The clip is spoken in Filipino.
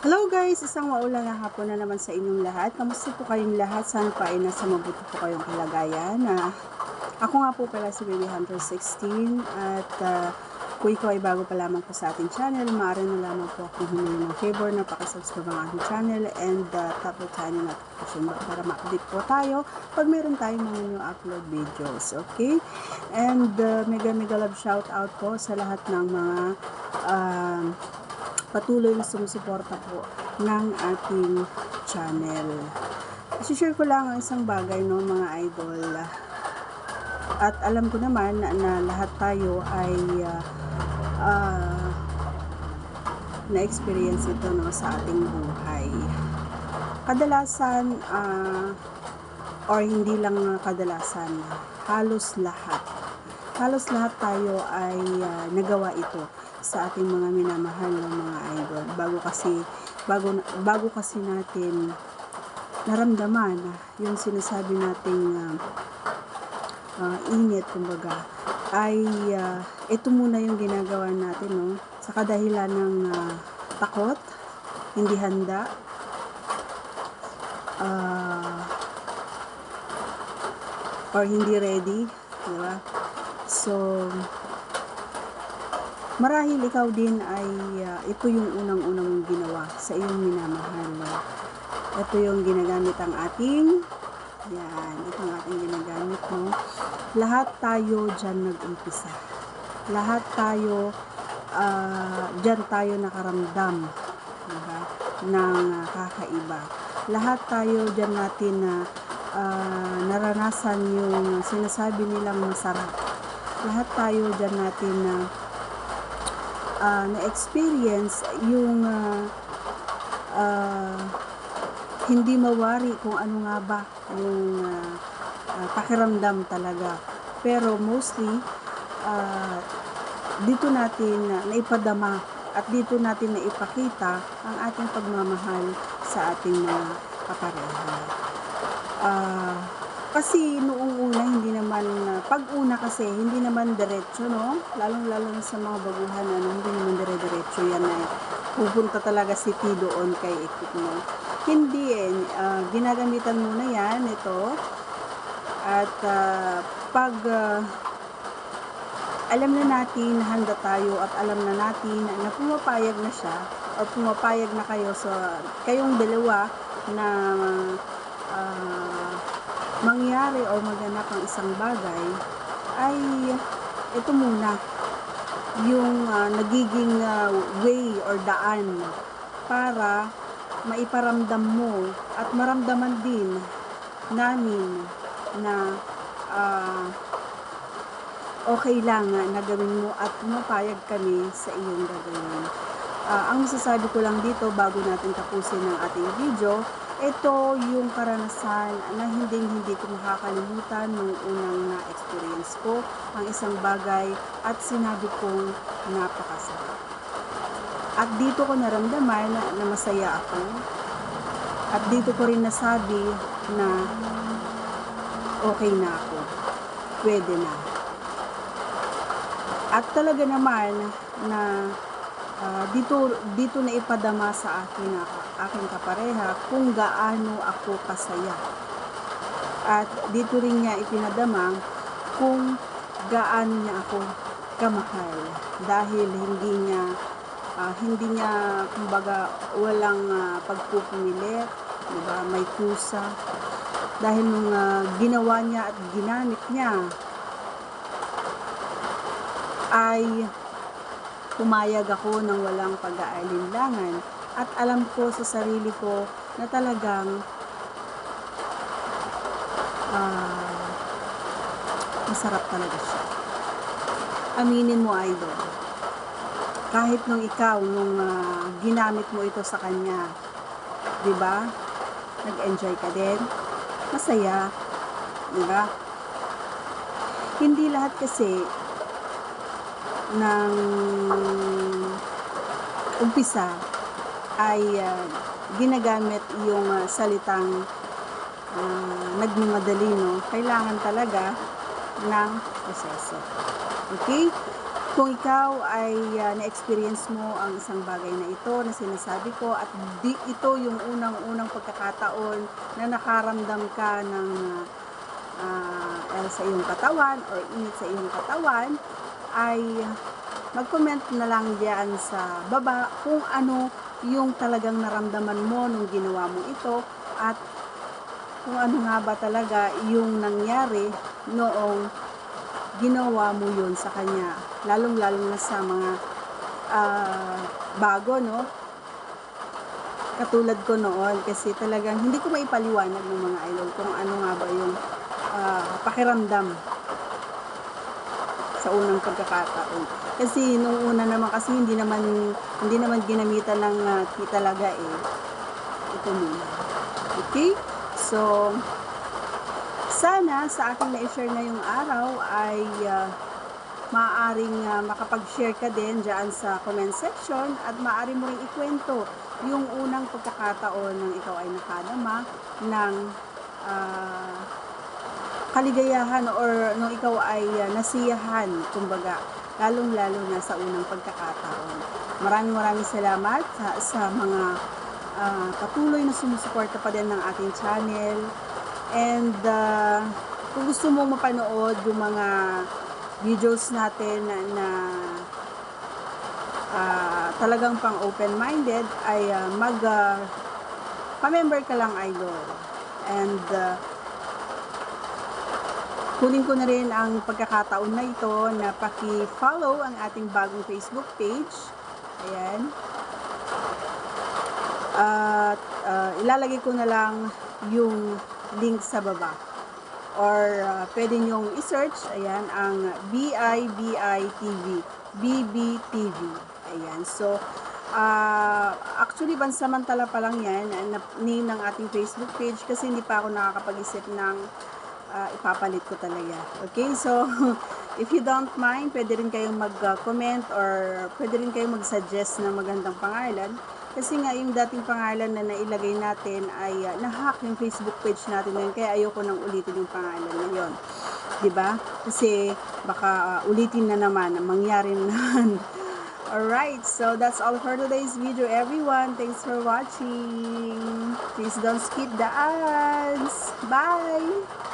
Hello guys! Isang maulang na hapon na naman sa inyong lahat. Kamusta po kayong lahat? Sana pa ay nasa mabuti po kayong kalagayan. Ako nga po pala si Baby Hunter 16 at kung ikaw ay bago pa lamang po sa ating channel, maaari na lamang po akong humingi ng favor na pakisubscribe ang ating channel and tap the tiny notification bell para ma-update po tayo pag meron tayong mga new upload videos. Okay? And mega love shout out po sa lahat ng mga patuloy na sumusuporta po ng ating channel. I-share ko lang ang isang bagay, no, mga idol. At alam ko naman na lahat tayo ay na-experience ito, no, sa ating buhay. Kadalasan, or hindi lang kadalasan, halos lahat tayo ay nagawa ito sa ating mga minamahal ng mga idol bago kasi natin naramdaman yung sinasabi nating init, kumbaga, ay ito muna yung ginagawa natin, no, sa kadahilan ng takot, hindi handa, or hindi ready, diba? So marahil ikaw din ay ito yung unang-unang ginawa sa iyong minamahal. Ito yung ginagamit ang ating, yan, ito ang ating ginagamit, no? Lahat tayo dyan nag-umpisa. Lahat tayo, dyan tayo nakaramdam, diba, ng kakaiba. Lahat tayo dyan natin na naranasan yung sinasabi nilang masarap. Lahat tayo dyan natin na na-experience yung hindi mawari kung ano nga ba yung pakiramdam talaga. Pero mostly, dito natin naipadama at dito natin naipakita ang ating pagmamahal sa ating mga kapareha. Kasi noong una, hindi naman, pag-una kasi, hindi naman diretso, no? Lalong-lalo na sa mga baguhan, hindi naman dire-diretso yan na pupunta talaga si T doon kay Ekip, no? Hindi ginagamitan muna yan, ito. At pag alam na natin, handa tayo at alam na natin na pumapayag na siya o pumapayag na kayo sa kayong dalawa na mangyari o maganap ang isang bagay, ay ito muna yung nagiging way or daan para maiparamdam mo at maramdaman din namin na okay lang na gawin mo at mapayag kami sa iyong gagawin. Ang masasabi ko lang dito bago natin tapusin ang ating video, ito yung karanasan na hindi ko makakalimutan nung unang na-experience ko ang isang bagay at sinabi kong napakasarap. At dito ko naramdaman na masaya ako. At dito ko rin nasabi na okay na ako. Pwede na. At talaga naman na dito na ipadama sa aking kapareha kung gaano ako kasaya. At dito rin niya ipinadama kung gaano niya ako kamahal. Dahil hindi niya kumbaga walang pagpupumilit, diba? May kusa. Dahil nung ginawa niya at ginamit niya ay pumayag ako ng walang pag-aalinlangan at alam ko sa sarili ko na talagang masarap talaga siya. Aminin mo, idol. Kahit nung ikaw, nung ginamit mo ito sa kanya, diba? Nag-enjoy ka din. Masaya. Diba? Hindi lahat kasi ng umpisa ay ginagamit yung salitang nagmamadali, no? Kailangan talaga ng proseso. Okay? Kung ikaw ay na-experience mo ang isang bagay na ito na sinasabi ko at ito yung unang-unang pagkakataon na nakaramdam ka ng sa iyong katawan or init sa iyong katawan, ay mag-comment na lang diyan sa baba kung ano yung talagang naramdaman mo nung ginawa mo ito at kung ano nga ba talaga yung nangyari noong ginawa mo yun sa kanya, lalong-lalo na sa mga bago, no? Katulad ko noon, kasi talagang hindi ko maipaliwanag ng mga idol kung ano nga ba yung pakiramdam sa unang pagkakataon. Kasi nung una naman kasi hindi naman ginamitan ng tea talaga eh. Ito muna. Okay? So, sana sa aking na-share ngayong araw ay maaaring makapag-share ka din dyan sa comment section at maaari mo rin ikwento yung unang pagkakataon nang ikaw ay nakadama ng kaligayahan or nung ikaw ay nasiyahan, kumbaga, lalong-lalo na sa unang pagkakataon. Maraming salamat sa mga patuloy na sumusuporta pa din ng ating channel. And kung gusto mo mapanood yung mga videos natin na talagang pang open-minded, ay pa-member ka lang, idol. And kunin ko na rin ang pagkakataon na ito na paki-follow ang ating bagong Facebook page. Ayan. At ilalagay ko na lang yung link sa baba. Or pwede nyong i-search, ayan, ang BIBI-TV, BBTV. Ayan. So, actually, pansamantala pa lang yan, name ng ating Facebook page kasi hindi pa ako nakakapag-isip ng ipapalit ko talaga. Okay? So, if you don't mind, pwede rin kayong mag-comment or pwede rin kayong mag-suggest ng magandang pangalan. Kasi nga, yung dating pangalan na nailagay natin ay na-hack yung Facebook page natin ngayon. Kaya ayoko nang ulitin yung pangalan na yun. Diba? Kasi baka ulitin na naman, mangyari na naman. Alright, so that's all for today's video, everyone. Thanks for watching. Please don't skip the ads. Bye!